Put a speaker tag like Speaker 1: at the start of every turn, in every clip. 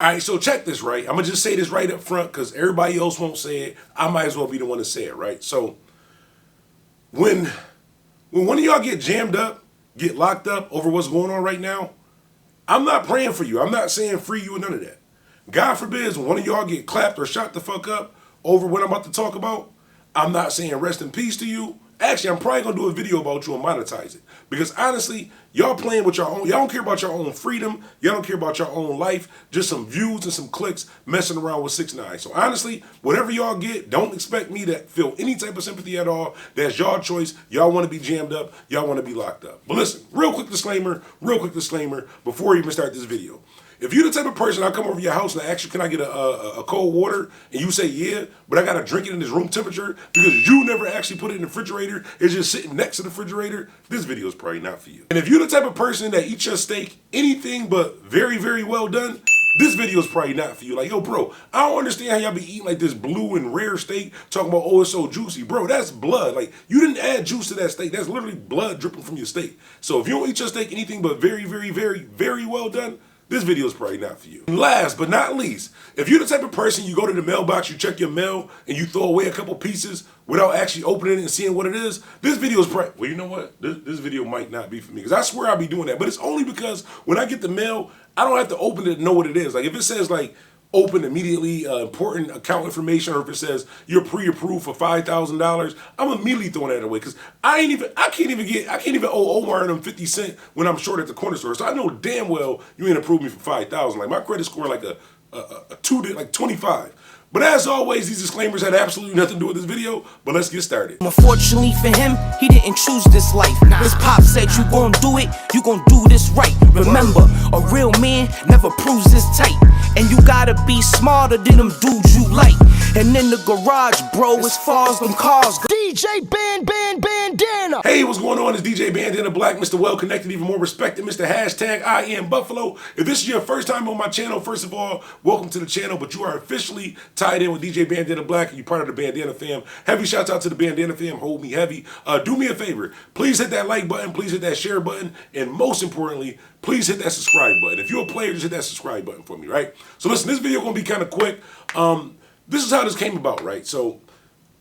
Speaker 1: All right, so check this, right? I'm gonna just say this right up front because everybody else won't say it. I might as well be the one to say it, right? So when one of y'all get jammed up, get locked up over what's going on right now, I'm not praying for you. I'm not saying free you and none of that. God forbid when one of y'all get clapped or shot the fuck up over what I'm about to talk about, I'm not saying rest in peace to you. Actually, I'm probably gonna do a video about you and monetize it. Because honestly, y'all playing with your own, y'all don't care about your own freedom, y'all don't care about your own life, just some views and some clicks messing around with 6ix9ine. So honestly, whatever y'all get, don't expect me to feel any type of sympathy at all. That's y'all choice. Y'all wanna be jammed up, y'all wanna be locked up. But listen, real quick disclaimer before we even start this video. If you're the type of person, I come over your house and I ask you, can I get a cold water? And you say, yeah, but I got to drink it in this room temperature because you never actually put it in the refrigerator. It's just sitting next to the refrigerator. This video is probably not for you. And if you're the type of person that eats your steak anything but very, very well done, this video is probably not for you. Like, yo, bro, I don't understand how y'all be eating like this blue and rare steak, talking about, oh, it's so juicy. Bro, that's blood. Like, you didn't add juice to that steak. That's literally blood dripping from your steak. So if you don't eat your steak anything but very, very, very, very well done, this video is probably not for you. And last but not least, if you're the type of person you go to the mailbox, you check your mail, and you throw away a couple pieces without actually opening it and seeing what it is, this video is probably, well, you know what? This video might not be for me. Because I swear I'll be doing that. But it's only because when I get the mail, I don't have to open it to know what it is. Like if it says like, open immediately, important account information, or if it says you're pre-approved for $5,000, I'm immediately throwing that away because I can't even owe Omar and them 50 cents when I'm short at the corner store. So I know damn well you ain't approved me for 5,000. Like my credit score like a 25. But as always, these disclaimers had absolutely nothing to do with this video, but let's get started.
Speaker 2: Unfortunately for him, he didn't choose this life. His pop said you gon' do it, you gon' do this right. Remember, a real man never proves his type. And you gotta be smarter than them dudes you like. And in the garage, bro, as far as them cars go. DJ Bandana.
Speaker 1: Hey, what's going on? It's DJ Bandana Black, Mr. Well Connected, even more respected, Mr. Hashtag I am Buffalo. If this is your first time on my channel, first of all, welcome to the channel, but you are officially tied in with DJ Bandana Black and you're part of the Bandana fam. Heavy shouts out to the Bandana fam. Hold me heavy. Do me a favor. Please hit that like button. Please hit that share button. And most importantly, please hit that subscribe button. If you're a player, just hit that subscribe button for me, right? So listen, this video is going to be kind of quick. This is how this came about, right? So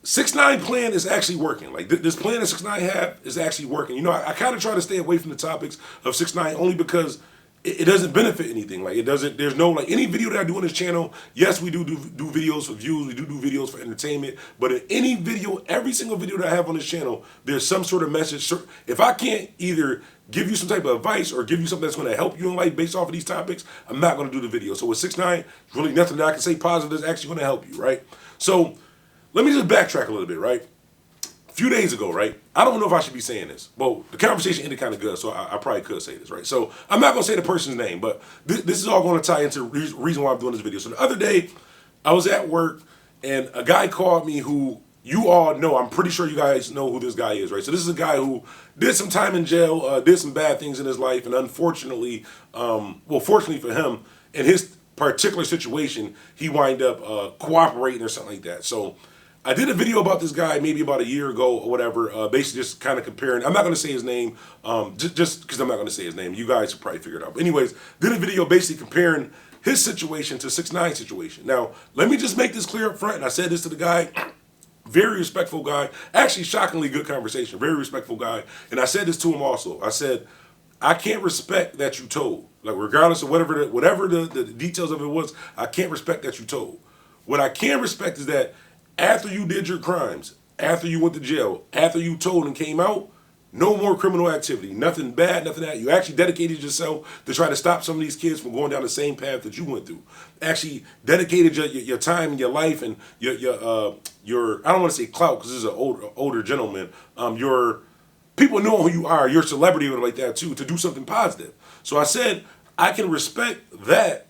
Speaker 1: 6ix9ine plan is actually working. Like this plan that 6ix9ine have is actually working. You know, I kind of try to stay away from the topics of 6ix9ine only because it doesn't benefit anything. Like it doesn't, there's no, like any video that I do on this channel, yes, we do videos for views, we do videos for entertainment, but in any video, every single video that I have on this channel, there's some sort of message. If I can't either give you some type of advice or give you something that's going to help you in life based off of these topics, I'm not going to do the video. So with 6ix9ine, really nothing that I can say positive that's actually going to help you, right? So let me just backtrack a little bit, right? A few days ago, right? I don't know if I should be saying this. Well, the conversation ended kind of good, so I probably could say this, right? So I'm not going to say the person's name, but this is all going to tie into the reason why I'm doing this video. So the other day, I was at work, and a guy called me who you all know. I'm pretty sure you guys know who this guy is, right? So this is a guy who did some time in jail, did some bad things in his life, and unfortunately, well, fortunately for him, in his particular situation, he wind up cooperating or something like that. So I did a video about this guy maybe about a year ago or whatever, basically just kind of comparing. I'm not going to say his name, just because I'm not going to say his name. You guys will probably figure it out. But anyways, did a video basically comparing his situation to 6ix9ine's situation. Now, let me just make this clear up front, and I said this to the guy. Very respectful guy. Actually, shockingly good conversation. Very respectful guy. And I said this to him also. I said, I can't respect that you told. Like, regardless of whatever the details of it was, I can't respect that you told. What I can respect is that after you did your crimes, after you went to jail, after you told and came out, no more criminal activity. Nothing bad, nothing that. You actually dedicated yourself to try to stop some of these kids from going down the same path that you went through. Actually dedicated your time and your life and your I don't want to say clout because this is an older gentleman. Your people know who you are, your celebrity or like that too, to do something positive. So I said I can respect that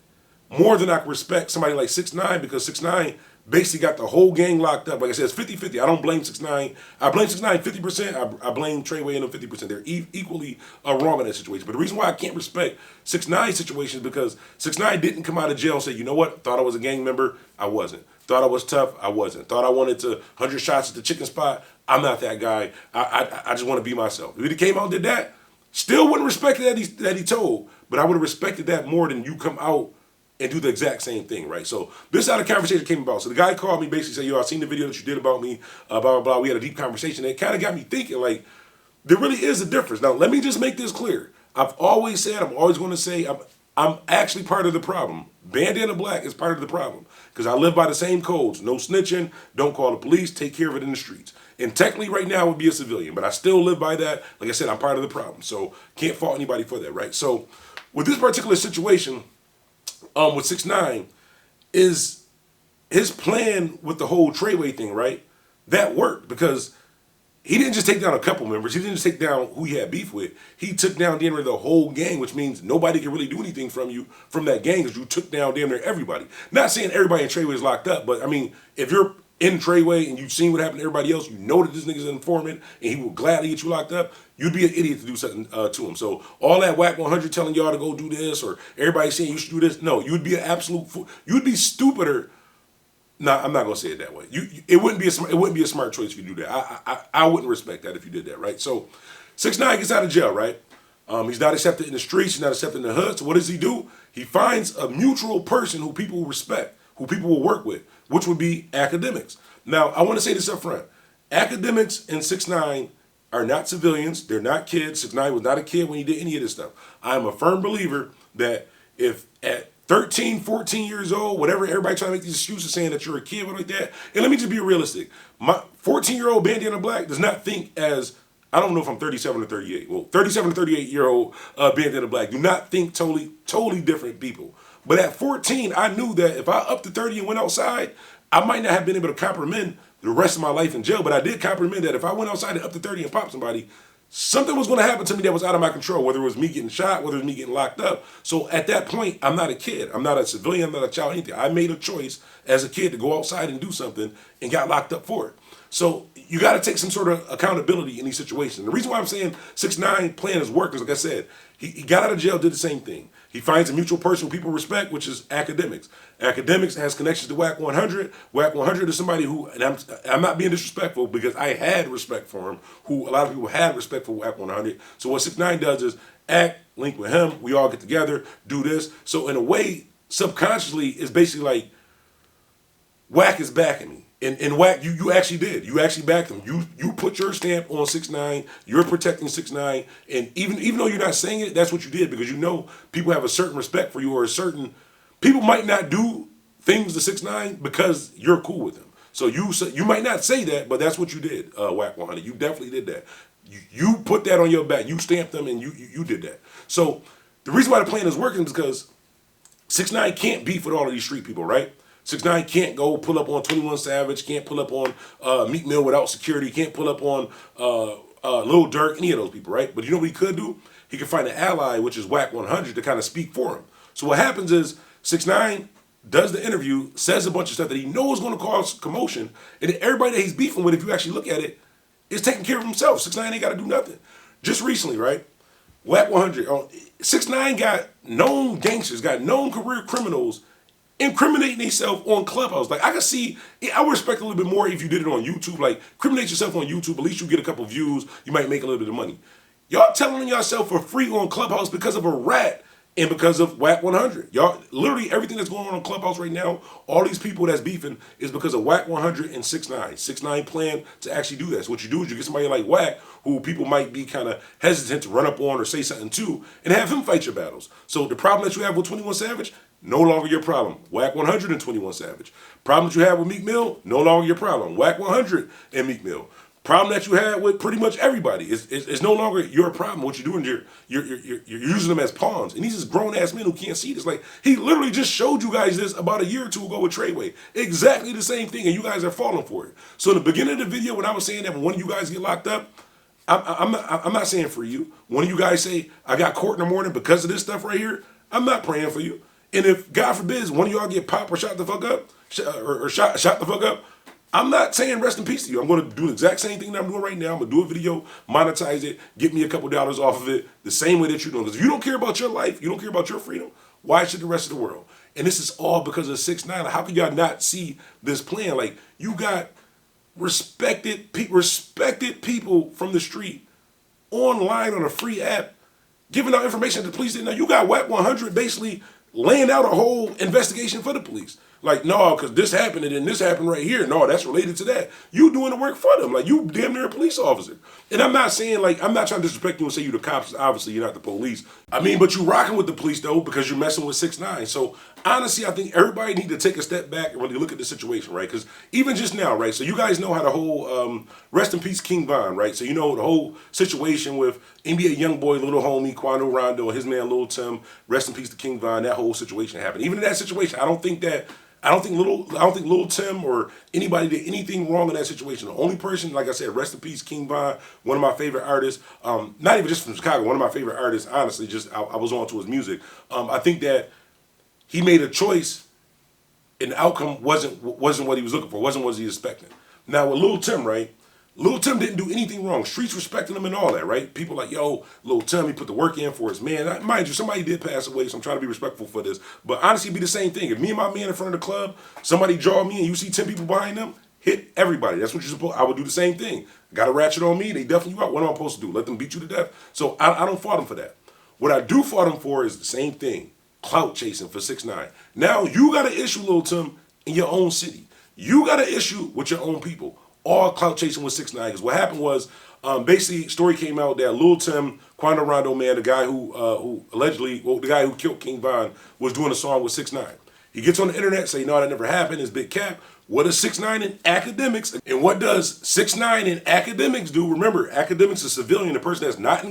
Speaker 1: more than I can respect somebody like 6ix9ine because 6ix9ine basically got the whole gang locked up. Like I said, it's 50-50. I don't blame 6ix9ine. I blame 6ix9ine 50%. I blame Treyway and them 50%. They're equally wrong in that situation. But the reason why I can't respect 6ix9ine's situation is because 6ix9ine didn't come out of jail and say, you know what, thought I was a gang member, I wasn't. Thought I was tough, I wasn't. Thought I wanted to 100 shots at the chicken spot, I'm not that guy. I just want to be myself. If he came out and did that, still wouldn't respect that he told, but I would have respected that more than you come out and do the exact same thing, right? So this is how the conversation came about. So the guy called me, basically said, yo, I seen the video that you did about me, blah, blah, blah. We had a deep conversation. And it kind of got me thinking, like, there really is a difference. Now, let me just make this clear. I've always said, I'm always going to say, I'm actually part of the problem. Bandana Black is part of the problem because I live by the same codes. No snitching, don't call the police, take care of it in the streets. And technically right now I would be a civilian, but I still live by that. Like I said, I'm part of the problem. So can't fault anybody for that, right? So with this particular situation with 6ix9ine is his plan with the whole Treyway thing, right? That worked because he didn't just take down a couple members. He didn't just take down who he had beef with. He took down damn near the whole gang, which means nobody can really do anything from that gang because you took down damn near everybody. Not saying everybody in Treyway is locked up, but I mean, if you're in Treyway and you've seen what happened to everybody else, you know that this nigga's an informant and he will gladly get you locked up, you'd be an idiot to do something to him. So all that Wack100 telling y'all to go do this or everybody saying you should do this, no, you'd be an absolute fool. You'd be stupider. Nah, I'm not gonna say it that way. It wouldn't be a smart choice if you do that. I wouldn't respect that if you did that, right? So 6ix9ine gets out of jail, right? He's not accepted in the streets, he's not accepted in the hood. So what does he do? He finds a mutual person who people will respect, who people will work with, which would be academics. Now, I want to say this up front. Academics and 6ix9ine are not civilians, they're not kids. 6ix9ine was not a kid when he did any of this stuff. I am a firm believer that if at 13, 14 years old, whatever, everybody trying to make these excuses saying that you're a kid or like that. And let me just be realistic. My 14-year-old Bandana Black does not think as, I don't know if I'm 37 or 38. Well, 37 to 38-year-old Bandana Black do not think totally different people. But at 14, I knew that if I up to 30 and went outside, I might not have been able to comprehend the rest of my life in jail. But I did comprehend that if I went outside and up to 30 and popped somebody, something was going to happen to me that was out of my control, whether it was me getting shot, whether it was me getting locked up. So at that point, I'm not a kid. I'm not a civilian. I'm not a child, anything. I made a choice as a kid to go outside and do something and got locked up for it. So you got to take some sort of accountability in these situations. The reason why I'm saying 6ix9ine plan is working is, like I said, he got out of jail, did the same thing. He finds a mutual person who people respect, which is academics. Academics has connections to Wack100. Wack100 is somebody who, and I'm not being disrespectful because I had respect for him, who a lot of people had respect for Wack100. So what 6ix9ine does is act, link with him, we all get together, do this. So in a way, subconsciously, it's basically like Wack is backing me. And Wack, you actually did. You actually backed him. You put your stamp on 6ix9ine. You're protecting 6ix9ine. And even though you're not saying it, that's what you did because you know people have a certain respect for you or a certain... People might not do things to 6ix9ine because you're cool with them. So you might not say that, but that's what you did, Wack100. You definitely did that. You put that on your back. You stamped them and you did that. So the reason why the plan is working is because 6ix9ine can't beef with all of these street people, right? 6ix9ine can't go pull up on 21 Savage, can't pull up on Meek Mill without security, can't pull up on Lil Durk, any of those people, right? But you know what he could do? He could find an ally, which is Wack100, to kind of speak for him. So what happens is 6ix9ine does the interview, says a bunch of stuff that he knows is going to cause commotion, and then everybody that he's beefing with, if you actually look at it, is taking care of himself. 6ix9ine ain't got to do nothing. Just recently, right? Wack100, 6ix9ine got known gangsters, got known career criminals incriminating themselves on Clubhouse. Like, I could see, I would respect a little bit more if you did it on YouTube. Like, criminate yourself on YouTube. At least you get a couple views. You might make a little bit of money. Y'all telling yourself for free on Clubhouse because of a rat and because of Wack100. Y'all, literally everything that's going on Clubhouse right now, all these people that's beefing is because of Wack100 and 6ix9ine. 6ix9ine plan to actually do that. So what you do is you get somebody like Wack, who people might be kind of hesitant to run up on or say something to, and have him fight your battles. So the problem that you have with 21 Savage, no longer your problem. Wack100 and 21 Savage. Problem that you have with Meek Mill, no longer your problem. Wack100 and Meek Mill. Problem that you had with pretty much everybody is no longer your problem. What you're doing, you're using them as pawns. And these is grown ass men who can't see this. Like, he literally just showed you guys this about a year or two ago with Treyway. Exactly the same thing, and you guys are falling for it. So in the beginning of the video, when I was saying that when one of you guys get locked up, I'm not saying for you. One of you guys say, I got court in the morning because of this stuff right here, I'm not praying for you. And if, God forbid, one of y'all get popped or shot the fuck up, or shot the fuck up, I'm not saying rest in peace to you. I'm going to do the exact same thing that I'm doing right now. I'm going to do a video, monetize it, get me a couple dollars off of it, the same way that you're doing. Because if you don't care about your life, you don't care about your freedom, why should the rest of the world? And this is all because of 6ix9ine. Like, how can y'all not see this plan? Like, you got respected people from the street online on a free app giving out information that the police didn't know. You got Wack100 basically laying out a whole investigation for the police. Like, no, because this happened and then this happened right here. No, that's related to that. You doing the work for them. Like, you damn near a police officer. And I'm not saying, like, I'm not trying to disrespect you and say you the cops. Obviously, you're not the police. I mean, but you rocking with the police, though, because you're messing with 6ix9ine. So, honestly, I think everybody need to take a step back and really look at the situation, right? Because even just now, right? So, you guys know how the whole, rest in peace, King Von, right? So, you know the whole situation with NBA YoungBoy, little homie, Quando Rondo, and his man, Lil Tim, rest in peace to King Von, that whole situation happened. Even in that situation, I don't think Lil Tim or anybody did anything wrong in that situation. The only person, like I said, rest in peace, King Von, one of my favorite artists. Not even just from Chicago, one of my favorite artists. Honestly, just I was on to his music. I think that he made a choice, and the outcome wasn't what he was looking for. Wasn't what he was expecting. Now with Lil Tim, right? Lil Tim didn't do anything wrong. Streets respecting him and all that, right? People like, yo, Lil Tim, he put the work in for his man. Mind you, somebody did pass away, so I'm trying to be respectful for this. But honestly, it'd be the same thing. If me and my man in front of the club, somebody draw me and you see 10 people behind them, hit everybody. That's what you're supposed to. I would do the same thing. Got a ratchet on me, they deafing you out. What am I supposed to do? Let them beat you to death? So I don't fault them for that. What I do fault them for is the same thing. Clout chasing for 6ix9ine. Now you got an issue, Lil Tim, in your own city. You got an issue with your own people. All clout chasing with 6ix9ine. Because what happened was, basically, story came out that Lil Tim, Quando Rondo, man, the guy who allegedly, well, the guy who killed King Von, was doing a song with 6ix9ine. He gets on the internet, say, no, that never happened. It's big cap. What does 6ix9ine in academics, and what does 6ix9ine in academics do? Remember, academics is civilian, the person that's not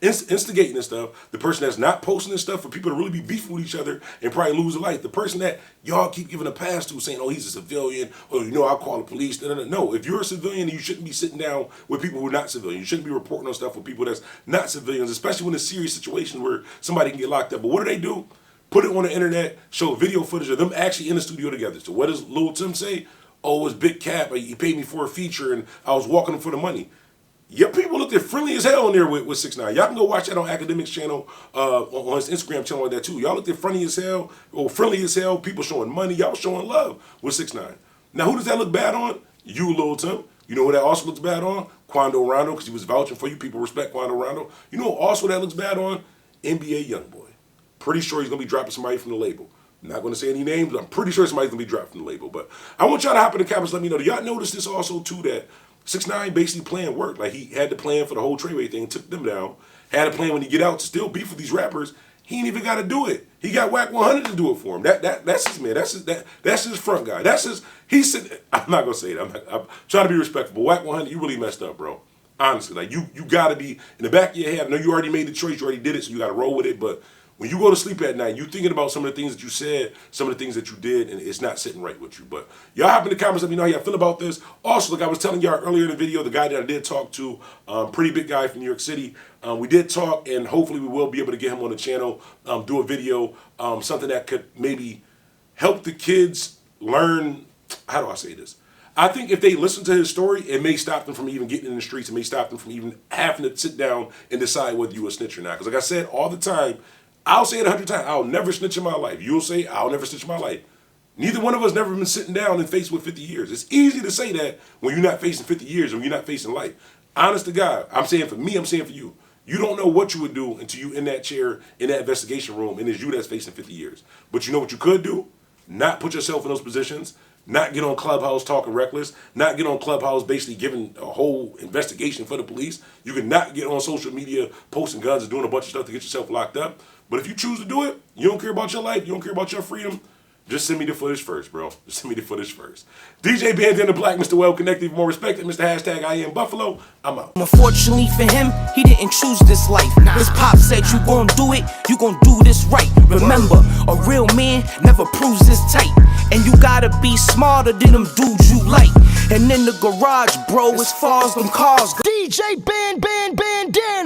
Speaker 1: instigating this stuff, the person that's not posting this stuff for people to really be beefing with each other and probably lose a life, the person that y'all keep giving a pass to, saying, oh, he's a civilian, or, you know, I'll call the police. No, if you're a civilian, you shouldn't be sitting down with people who are not civilians. You shouldn't be reporting on stuff with people that's not civilians, especially when it's a serious situation where somebody can get locked up. But what do? Put it on the internet, show video footage of them actually in the studio together. So what does Lil Tim say? Oh, it's big cap. He paid me for a feature and I was walking him for the money. Your people looked at friendly as hell in there with 6ix9ine. Y'all can go watch that on Academics channel, on his Instagram channel like that too. Y'all looked at friendly as hell, or friendly as hell, people showing money. Y'all showing love with 6ix9ine. Now who does that look bad on? You, Lil Tim. You know who that also looks bad on? Quando Rondo, because he was vouching for you. People respect Quando Rondo. You know also that looks bad on? NBA YoungBoy. Pretty sure he's going to be dropping somebody from the label. I'm not going to say any names, but I'm pretty sure somebody's going to be dropped from the label. But I want y'all to hop in the comments, let me know. Do y'all notice this also, too, that 6ix9ine basically plan work? Like, he had the plan for the whole Treyway thing, took them down. Had a plan when he get out to still beef with these rappers. He ain't even got to do it. He got Wack100 to do it for him. That's his man. That's his front guy. He said, I'm not going to say it. I'm trying to be respectful. But Wack100, you really messed up, bro. Honestly, like, you got to be, in the back of your head, I know you already made the choice, you already did it, so you got to roll with it, but when you go to sleep at night, you thinking about some of the things that you said, some of the things that you did, and it's not sitting right with you. But y'all hop in the comments, let me know how y'all feel about this. Also, like I was telling y'all earlier in the video, the guy that I did talk to, pretty big guy from New York City, we did talk, and hopefully we will be able to get him on the channel, do a video, something that could maybe help the kids learn, how do I say this? I think if they listen to his story, it may stop them from even getting in the streets. It may stop them from even having to sit down and decide whether you a snitch or not. Because like I said all the time, I'll say it 100 times, I'll never snitch in my life. You'll say, I'll never snitch in my life. Neither one of us never been sitting down and faced with 50 years. It's easy to say that when you're not facing 50 years or you're not facing life. Honest to God, I'm saying for me, I'm saying for you. You don't know what you would do until you in that chair, in that investigation room, and it's you that's facing 50 years. But you know what you could do? Not put yourself in those positions, not get on Clubhouse talking reckless, not get on Clubhouse basically giving a whole investigation for the police. You can not get on social media posting guns and doing a bunch of stuff to get yourself locked up. But if you choose to do it, you don't care about your life, you don't care about your freedom, just send me the footage first, bro. Just send me the footage first. DJ Bandana Black, Mr. Well Connected, more respected, Mr. Hashtag I am Buffalo. I'm out.
Speaker 2: Unfortunately for him, he didn't choose this life. His pop said you gon' do it, you gon' do this right. Remember, a real man never proves his type. And you gotta be smarter than them dudes you like. And in the garage, bro, as far as them cars go.
Speaker 3: DJ Bandana.